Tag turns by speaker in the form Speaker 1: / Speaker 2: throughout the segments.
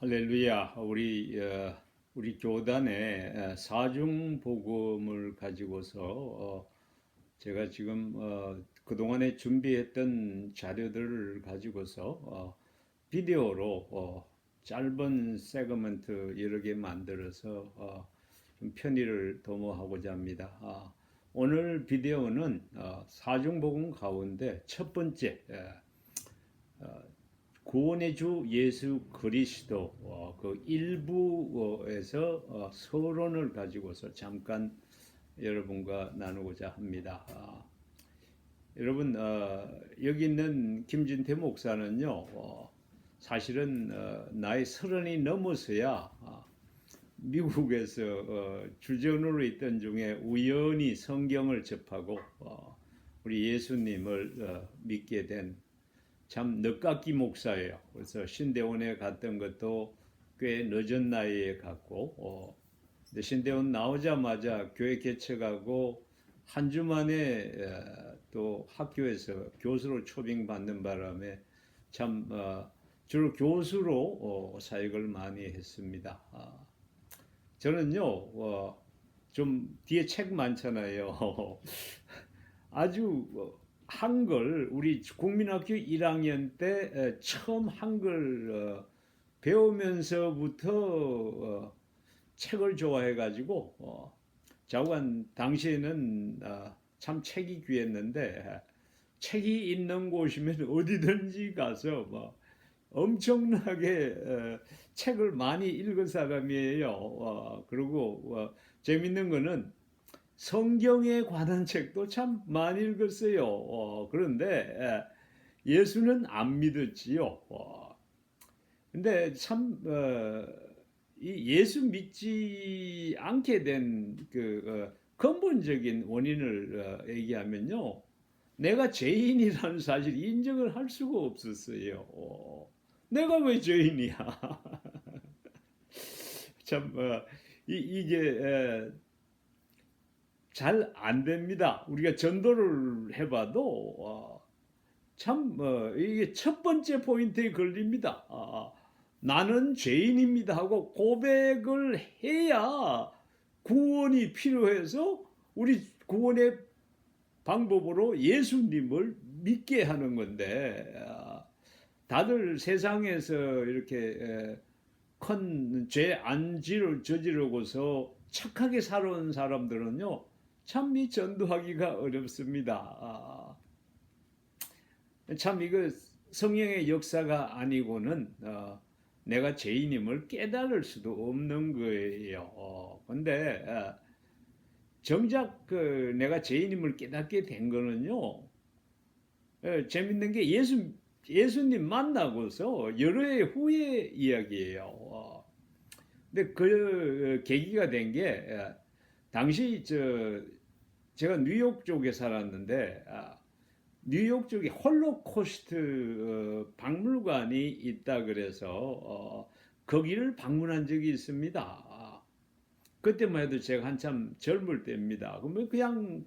Speaker 1: 할렐루야. 우리 교단에 사중 복음을 가지고서 제가 지금 그동안에 준비했던 자료들을 가지고서 비디오로 짧은 세그먼트 여러 개 만들어서 좀 편의를 도모하고자 합니다. 오늘 비디오는 사중 복음 가운데 첫 번째 구원의 주 예수 그리스도 그 일부에서 서론을 가지고서 잠깐 여러분과 나누고자 합니다. 여러분 여기 있는 김진태 목사는요 사실은 나이 30이 넘어서야 미국에서 주전으로 있던 중에 우연히 성경을 접하고 우리 예수님을 믿게 된 참 늦깎이 목사예요. 그래서 신대원에 갔던 것도 꽤 늦은 나이에 갔고, 근데 신대원 나오자마자 교회 개척하고 한 주 만에 또 학교에서 교수로 초빙받는 바람에 참 주로 교수로 사역을 많이 했습니다. 저는요 좀 뒤에 책 많잖아요. 아주 한글 우리 국민학교 1학년 때 처음 한글 배우면서부터 책을 좋아해 가지고 자관 당시에는 참 책이 귀했는데 책이 있는 곳이면 어디든지 가서 뭐 엄청나게 책을 많이 읽은 사람이에요. 그리고 재밌는 거는 성경에 관한 책도 참 많이 읽었어요. 그런데 예수는 안 믿었지요. 근데 참 이 예수 믿지 않게 된 그 근본적인 원인을 얘기하면요, 내가 죄인이라는 사실 인정을 할 수가 없었어요. 내가 왜 죄인이야? 참 이게 잘 안 됩니다. 우리가 전도를 해봐도 참 이게 첫 번째 포인트에 걸립니다. 나는 죄인입니다 하고 고백을 해야 구원이 필요해서 우리 구원의 방법으로 예수님을 믿게 하는 건데 다들 세상에서 이렇게 큰 죄 안 저지르고서 착하게 살아온 사람들은요 참 이 전도하기가 어렵습니다. 참 이거 성령의 역사가 아니고는 내가 죄인임을 깨달을 수도 없는 거예요. 근데 정작 내가 죄인임을 깨닫게 된 거는요, 재밌는 게 예수님 만나고서 여러 해 후의 이야기예요. 근데 그 계기가 된 게 당시 제가 뉴욕 쪽에 살았는데 뉴욕 쪽에 홀로코스트 박물관이 있다 그래서 거기를 방문한 적이 있습니다. 그때만 해도 제가 한참 젊을 때입니다. 그러면 그냥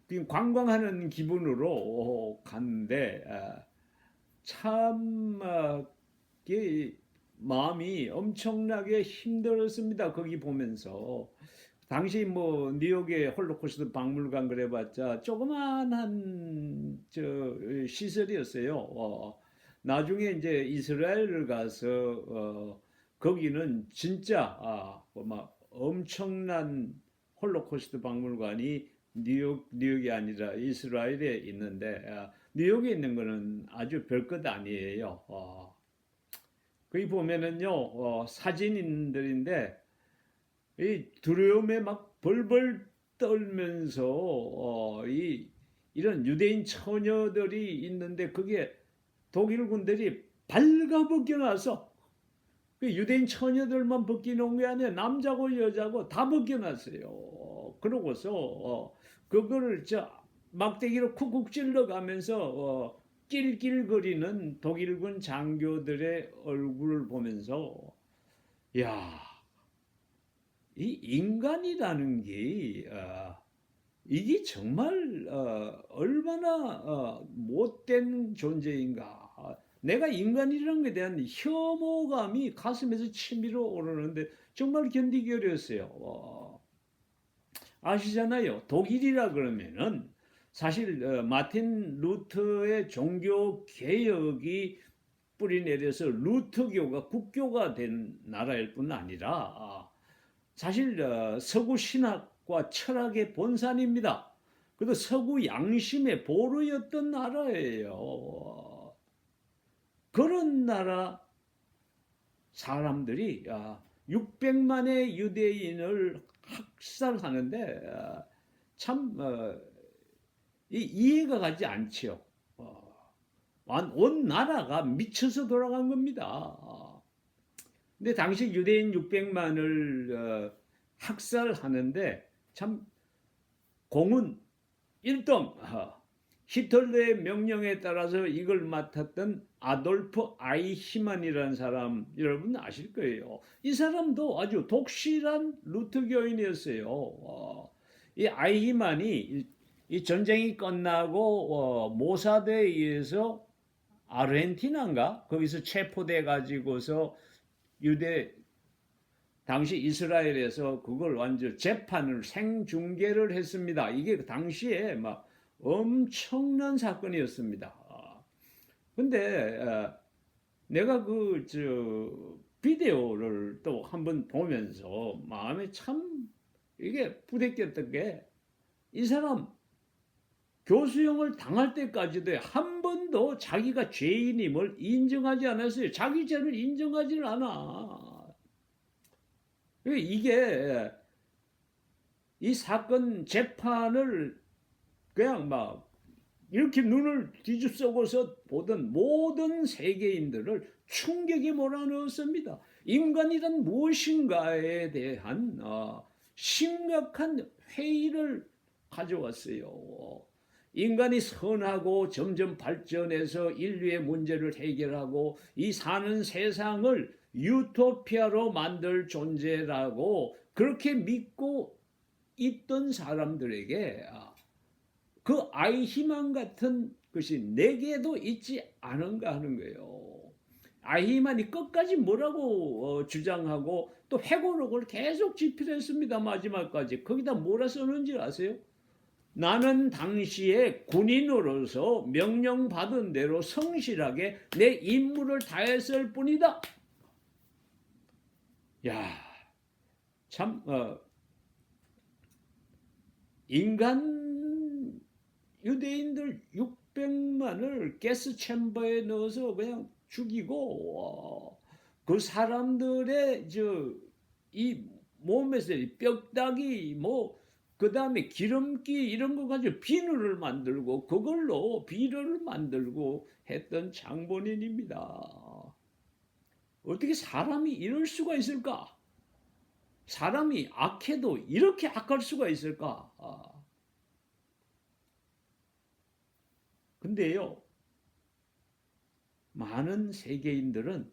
Speaker 1: 그냥 관광하는 기분으로 갔는데 참 마음이 엄청나게 힘들었습니다. 거기 보면서. 당시 뭐 뉴욕의 홀로코스트 박물관 그래봤자 조그만한 시설이었어요. 나중에 이제 이스라엘을 가서 거기는 진짜 막 엄청난 홀로코스트 박물관이 뉴욕이 아니라 이스라엘에 있는데 뉴욕에 있는 거는 아주 별것 아니에요. 거기 보면은요 사진인들인데 이 두려움에 막 벌벌 떨면서 이런 유대인 처녀들이 있는데 그게 독일 군들이 발가벗겨놔서 그 유대인 처녀들만 벗겨놓은 게 아니라 남자고 여자고 다 벗겨놨어요. 그러고서 그거를 막대기로 쿡쿡 찔러가면서 낄낄거리는 독일군 장교들의 얼굴을 보면서 야, 이 인간이라는 게 이게 정말 얼마나 못된 존재인가. 내가 인간이라는 것에 대한 혐오감이 가슴에서 치밀어 오르는데 정말 견디기 어려웠어요. 아시잖아요. 독일이라 그러면은 사실 마틴 루터의 종교 개혁이 뿌리 내려서 루터교가 국교가 된 나라일 뿐 아니라 사실 서구 신학과 철학의 본산입니다. 그래도 서구 양심의 보루였던 나라예요. 그런 나라 사람들이 600만의 유대인을 학살하는데 참 이해가 가지 않지요. 온 나라가 미쳐서 돌아간 겁니다. 근데 당시 유대인 600만을 학살하는데 참 공은 1등 히틀러의 명령에 따라서 이걸 맡았던 아돌프 아이히만이라는 사람 여러분 아실 거예요. 이 사람도 아주 독실한 루터교인이었어요. 이 아이히만이 이 전쟁이 끝나고 모사드에 의해서 아르헨티나인가 거기서 체포돼 가지고서 유대 당시 이스라엘에서 그걸 완전 재판을 생중계를 했습니다. 이게 당시에 막 엄청난 사건이었습니다. 근데 내가 비디오를 또 한번 보면서 마음에 참 이게 부대꼈던 게 이 사람 교수형을 당할 때까지도 한 번도 자기가 죄인임을 인정하지 않았어요. 자기 죄를 인정하지는 않아. 이게 이 사건 재판을 그냥 막 이렇게 눈을 뒤집어서 보던 모든 세계인들을 충격에 몰아넣었습니다. 인간이란 무엇인가에 대한 심각한 회의를 가져왔어요. 인간이 선하고 점점 발전해서 인류의 문제를 해결하고 이 사는 세상을 유토피아로 만들 존재라고 그렇게 믿고 있던 사람들에게 그 아이히만 같은 것이 내게도 있지 않은가 하는 거예요. 아이히만이 끝까지 뭐라고 주장하고 또 회고록을 계속 집필했습니다. 마지막까지. 거기다 뭐라 썼는지 아세요? 나는 당시에 군인으로서 명령받은 대로 성실하게 내 임무를 다했을 뿐이다. 야, 참 인간 유대인들 600만을 가스 챔버에 넣어서 그냥 죽이고 그 사람들의 이 몸에서 뼈다귀 그 다음에 기름기 이런 거 가지고 비누를 만들고 그걸로 비료를 만들고 했던 장본인입니다. 어떻게 사람이 이럴 수가 있을까? 사람이 악해도 이렇게 악할 수가 있을까? 근데요, 많은 세계인들은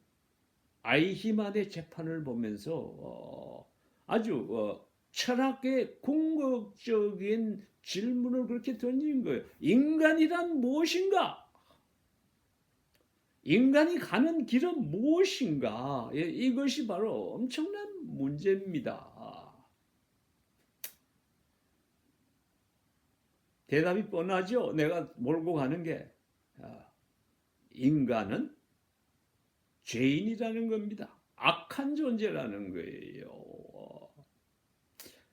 Speaker 1: 아이히만의 재판을 보면서 아주 철학의 궁극적인 질문을 그렇게 던진 거예요. 인간이란 무엇인가? 인간이 가는 길은 무엇인가? 이것이 바로 엄청난 문제입니다. 대답이 뻔하죠. 내가 몰고 가는 게 인간은 죄인이라는 겁니다. 악한 존재라는 거예요.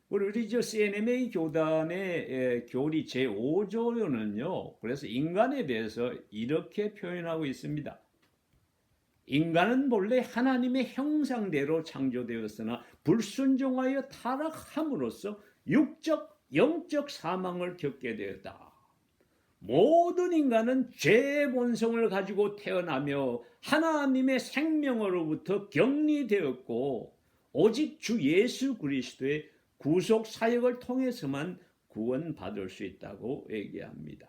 Speaker 1: 우리 CNMA 교단의 교리 제5조는요. 그래서 인간에 대해서 이렇게 표현하고 있습니다. 인간은 본래 하나님의 형상대로 창조되었으나 불순종하여 타락함으로써 육적, 영적 사망을 겪게 되었다. 모든 인간은 죄의 본성을 가지고 태어나며 하나님의 생명으로부터 격리되었고 오직 주 예수 그리스도의 구속 사역을 통해서만 구원받을 수 있다고 얘기합니다.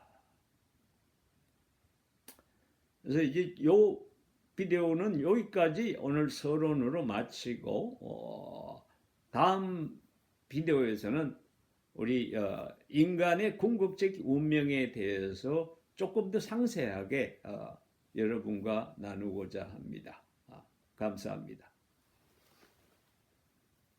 Speaker 1: 그래서 이제 요 비디오는 여기까지 오늘 서론으로 마치고 다음 비디오에서는 우리 인간의 궁극적 운명에 대해서 조금 더 상세하게 여러분과 나누고자 합니다. 감사합니다.